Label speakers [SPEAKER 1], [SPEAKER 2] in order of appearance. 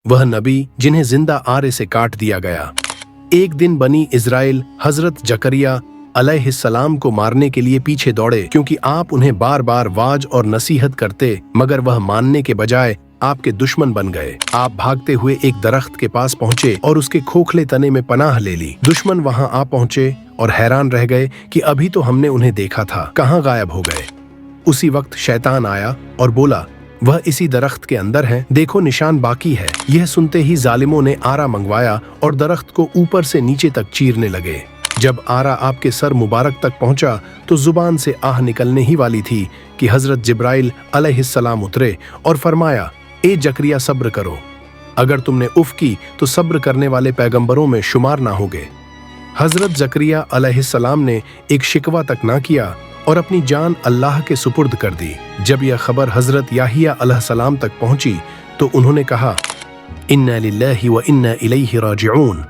[SPEAKER 1] वह नबी जिन्हें जिंदा आरे से काट दिया गया। एक दिन बनी इज़राइल हजरत जकरिया अलैहिस्सलाम को मारने के लिए पीछे दौड़े, क्योंकि आप उन्हें बार बार वाज और नसीहत करते, मगर वह मानने के बजाय आपके दुश्मन बन गए। आप भागते हुए एक दरख्त के पास पहुंचे और उसके खोखले तने में पनाह ले ली। दुश्मन वहां आ पहुंचे और हैरान रह गए कि अभी तो हमने उन्हें देखा था, कहाँ गायब हो गए। उसी वक्त शैतान आया और बोला, वह इसी दरख्त के अंदर है, देखो निशान बाकी है। यह सुनते ही जालिमों ने आरा मंगवाया और दरख्त को ऊपर से नीचे तक चीरने लगे। जब आरा आपके सर मुबारक तक पहुंचा तो जुबान से आह निकलने ही वाली थी कि हजरत जिब्राइल अलैहिस्सलाम उतरे और फरमाया, ए जकरिया सब्र करो, अगर तुमने उफ की तो सब्र करने वाले पैगंबरों में शुमार ना होगे। हजरत जकरिया अलैहिस्सलाम ने एक शिकवा तक ना किया और अपनी जान अल्लाह के सुपुर्द कर दी। जब यह खबर हजरत याहिया अलैहिस्सलाम तक पहुंची तो उन्होंने कहा, इन्ना लिल्लाहि व इन्ना इलैहि राजिऊन।